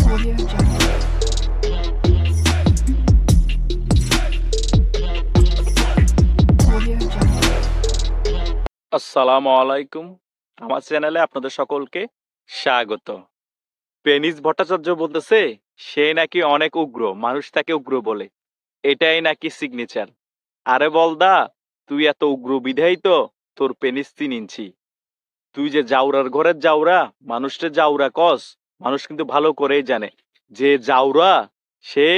Audio Jungle. Audio Jungle. আসসালামু আলাইকুম। আমার চ্যানেলে আপনাদের সকলকে স্বাগত। পেনিস ভট্টাচার্য বলতেছে সে নাকি অনেক উগ্র, মানুষ তাকে উগ্র বলে, এটাই নাকি সিগনেচার। আরে বলদা, তুই এত উগ্র বিধাই তো তোর পেনিস 3 ইঞ্চি। তুই যে জাউরার ঘরের জাউরা, মানুষটা জাউরা কস, মানুষ কিন্তু ভালো করেই জানে যে জাউরা সে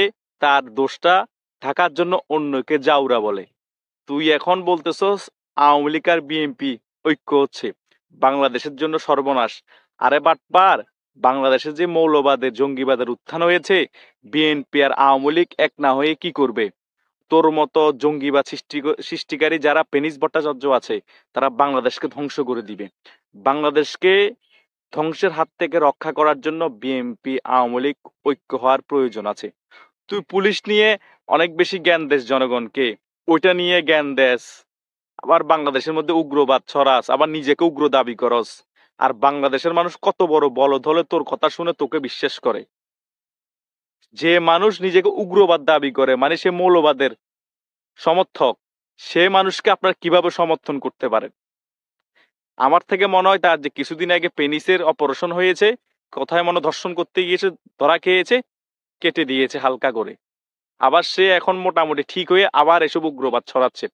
তার দোষটা ঢাকার জন্য অন্যকে জাউরা বলে। তুই এখন বলতেছস আওয়ামী লীগ আর বিএনপি ঐক্য হচ্ছে, বাংলাদেশের জন্য সর্বনাশ। আরে বাটপার, বাংলাদেশে যে মৌলবাদের জঙ্গিবাদের উত্থান হয়েছে, বিএনপি আর আওয়ামী লীগ এক না হয়ে কি করবে? তোর মতো জঙ্গিবাদ সৃষ্টিকারী যারা পেনিস ভট্টাচার্য আছে, তারা বাংলাদেশকে ধ্বংস করে দিবে। বাংলাদেশকে ধ্বংসের হাত থেকে রক্ষা করার জন্য বিএনপি আওয়ামী লীগ ঐক্য হওয়ার প্রয়োজন আছে। তুই পুলিশ নিয়ে অনেক বেশি জ্ঞান দেস জনগণকে, ওইটা নিয়ে জ্ঞান দেস, আবার বাংলাদেশের মধ্যে উগ্রবাদ ছড়াস, আবার নিজেকে উগ্র দাবি করস। আর বাংলাদেশের মানুষ কত বড় বলদ হলে তোর কথা শুনে তোকে বিশ্বাস করে? যে মানুষ নিজেকে উগ্রবাদ দাবি করে, মানে সে মৌলবাদের সমর্থক, সে মানুষকে আপনার কিভাবে সমর্থন করতে পারেন? আমার থেকে মনে হয় তার যে কিছুদিন আগে পেনিসের অপারেশন হয়েছে, কোথায় মনে হয় ধর্ষণ করতে গিয়েছে, ধরা খেয়েছে, কেটে দিয়েছে হালকা করে। আবার সে এখন মোটামুটি ঠিক হয়ে আবার এসব উগ্রবাদ ছড়াচ্ছে।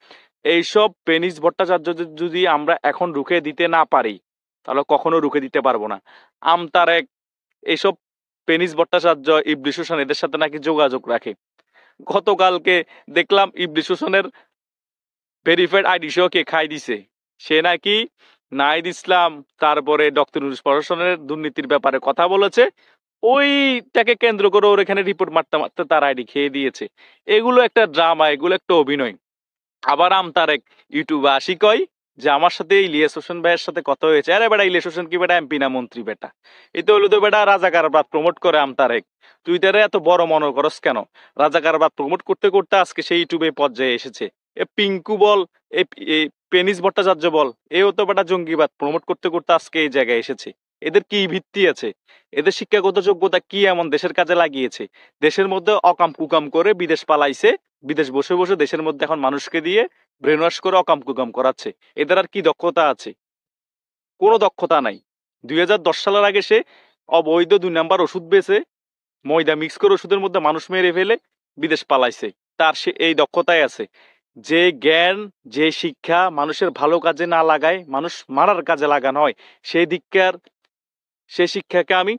এইসব পেনিস ভট্টাচার্য যদি আমরা এখন রুখে দিতে না পারি, তাহলে কখনো রুখে দিতে পারবো না। আমতারেক, এইসব পেনিস ভট্টাচার্য, ইবলিস হোসেন এদের সাথে নাকি যোগাযোগ রাখে। গতকালকে দেখলাম ইবলিস হোসেনের ভেরিফাইড আইডি সহ কে খাই দিছে, সে নাকি নাহিদ ইসলাম, তারপরে ডক্টর ইউনূস প্রশাসনের দুর্নীতির ব্যাপারে কথা বলেছে, ওইটাকে কেন্দ্র করে ওর এখানে রিপোর্ট মারতে মারতে তার আইডি খেয়ে দিয়েছে। এগুলো একটা ড্রামা, এগুলো একটা অভিনয়। আবার আমতারেক ইউটিউবে আসি কয় যে আমার সাথে ইলিয়াস হোসেন ভাইয়ের সাথে কথা হয়েছে। আরে বেটা, ইলিয়াস হোসেন কি বেটা এমপি না মন্ত্রী? বেটা এই তো হলো তো বেটা রাজাকারবাদ প্রমোট করে আমতারেক। তুই তারে এত বড় মনে করস কেন? রাজাকারবাদ প্রমোট করতে করতে আজকে সেই ইউটিউবে পর্যায়ে এসেছে। এ পিঙ্কু বল, এ এ পেনিস ভট্টাচার্য বল, এও তো বেটা জঙ্গিবাদ প্রমোট করতে করতে আজকে এই জায়গায় এসেছে। এদের কি ভিত্তি আছে? এদের শিক্ষাগত যোগ্যতা কি এমন দেশের কাজে লাগিয়েছে? দেশের মধ্যে অকাম কুকাম করে বিদেশ পালাইছে, বিদেশ বসে বসে দেশের মধ্যে এখন মানুষকে দিয়ে ব্রেন ওয়াশ করে অকাম কুকাম করাচ্ছে। এদের আর কি দক্ষতা আছে? কোনো দক্ষতা নাই। 2010 সালের আগে সে অবৈধ 2 নাম্বার ওষুধ বেচে, ময়দা মিক্স করে ওষুধের মধ্যে মানুষ মেরে ফেলে বিদেশ পালাইছে। তার সে এই দক্ষতাই আছে। যে জ্ঞান, যে শিক্ষা মানুষের ভালো কাজে না লাগায়, মানুষ মারার কাজে লাগানো হয়, সেই শিক্ষাকে আমি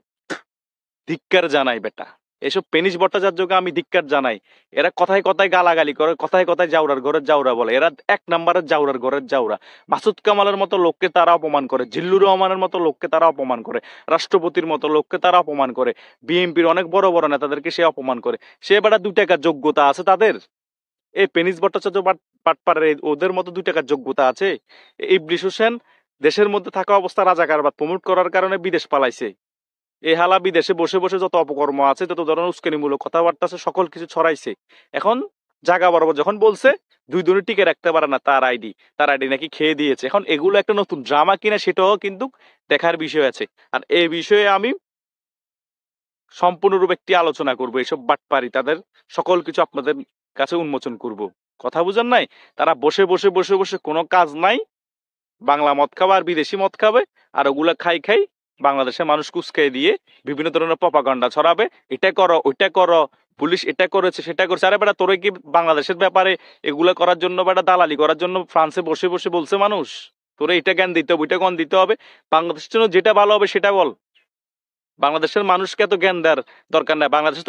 ধিক্কার জানাই বেটা। এসব পেনিস ভট্টাচার্যকে আমি ধিক্কার জানাই। এরা কথায় কথায় গালাগালি করে, কথায় কথায় জাউরার ঘরের জাউরা বলে। এরা 1 নাম্বারের জাউরার ঘরের জাউরা। মাসুদ কামালের মতো লোককে তারা অপমান করে, জিল্লুর রহমানের মতো লোককে তারা অপমান করে, রাষ্ট্রপতির মতো লোককে তারা অপমান করে, বিএনপির অনেক বড় বড় নেতাদেরকে সে অপমান করে। সে বেটা 2 টাকার যোগ্যতা আছে তাদের? এই পেনিস ভট্টাচার্য বাটপারের ওদের মতো 2 টাকার যোগ্যতা আছে? ইবলিস হোসেন দেশের মধ্যে থাকা অবস্থা রাজাকারবাদ প্রমোট করার কারণে বিদেশ পালাইছে। এই হালা বিদেশে বসে বসে যত অপকর্ম আছে, যত ধরনের উস্কানিমূলক কথাবার্তা আছে, সকল কিছু ছড়াইছে। এখন জায়গা বরাবর যখন বলছে 2 দিনও টিকে রাখতে পারে না তার আইডি নাকি খেয়ে দিয়েছে। এখন এগুলো একটা নতুন ড্রামা কিনা সেটাও কিন্তু দেখার বিষয় আছে। আর এই বিষয়ে আমি সম্পূর্ণরূপে একটি আলোচনা করব। এসব বাটপারি তাদের সকল কিছু আপনাদের কাছে উন্মোচন করব। কথা বুঝেন নাই? তারা বসে বসে বসে বসে কোনো কাজ নাই, বাংলা মদ খাবে আর বিদেশি মদ খাবে, আর ওগুলা খাই খাই বাংলাদেশের মানুষ কুচকাই দিয়ে বিভিন্ন ধরনের প্রপাগান্ডা ছড়াবে। এটা করো, ওইটা করো, পুলিশ এটা করেছে, সেটা করেছে। আরে বেটা, তোরে কি বাংলাদেশের ব্যাপারে এগুলা করার জন্য বেটা দালালি করার জন্য ফ্রান্সে বসে বসে বলছে মানুষ? তোরে এটা জ্ঞান দিতে হবে, ওইটা জ্ঞান দিতে হবে। বাংলাদেশের জন্য যেটা ভালো হবে সেটা বল। বাংলাদেশের মানুষকে এত জ্ঞান দেওয়ার দরকার নাই। বাংলাদেশের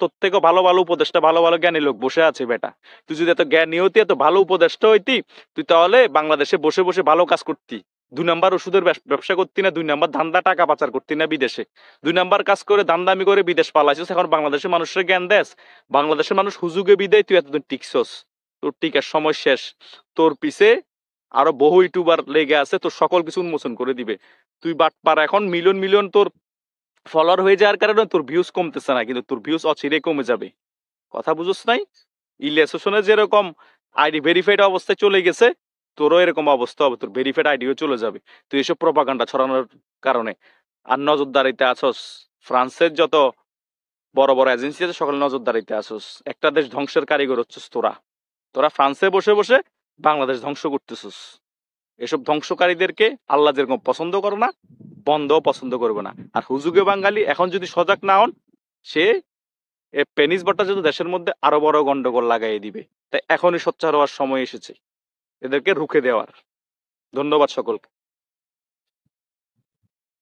তোর থেকেও ভালো ভালো উপদেষ্টা, ভালো ভালো জ্ঞানী লোক বসে আছে বেটা। তুই যদি এত জ্ঞানী হতি, এত ভালো উপদেষ্টা হইতি, তুই তাহলে বাংলাদেশে বসে বসে ভালো কাজ করতি। 2 নাম্বার ওষুধের ব্যবসা করতি না, 2 নাম্বার ধান্দা টাকা পাচার করতি না বিদেশে। 2 নাম্বার কাজ করে দান্দামি করে বিদেশ পালাইছিস, এখন বাংলাদেশের মানুষের জ্ঞান দেশ। বাংলাদেশের মানুষ হুজুগে বিদায়, তুই এতদিন টিকছস। তোর টিকার সময় শেষ। তোর পিছে আরো বহু ইউটিউবার লেগে আছে, তোর সকল কিছু উন্মোচন করে দিবে। তুই বাটপার, এখন মিলিয়ন মিলিয়ন তোর ফলোয়ার হয়ে যাওয়ার কারণে তোর ভিউজ কমতেছে না, কিন্তু তোর ভিউজ অচিরে কমে যাবে। কথা বুঝোস নাই? ইলিয়াস হোসেনের যেরকম আইডি ভেরিফাইড অবস্থায় চলে গেছে, তোরও এরকম অবস্থা হবে, তোর ভেরিফাইড আইডিও চলে যাবে তুই এসব প্রপাগান্ডা ছড়ানোর কারণে। আর নজরদারিতে আছস। ফ্রান্সের যত বড় বড় এজেন্সি আছে, সকলে নজরদারিতে আসুস। একটা দেশ ধ্বংসের কারিগর হচ্ছিস তোরা। তোরা ফ্রান্সে বসে বসে বাংলাদেশ ধ্বংস করতেছিস। এসব ধ্বংসকারীদেরকে আল্লাহ যেরকম পছন্দ করে না, বন্ধও পছন্দ করবে না। আর হুজুগে বাঙালি এখন যদি সজাগ না হন, সে পেনিস ভট্টাচার্য দেশের মধ্যে আরো বড় গন্ডগোল লাগাই দিবে। তাই এখনই সোচ্চার হওয়ার সময় এসেছে এদেরকে রুখে দেওয়ার। ধন্যবাদ সকলকে।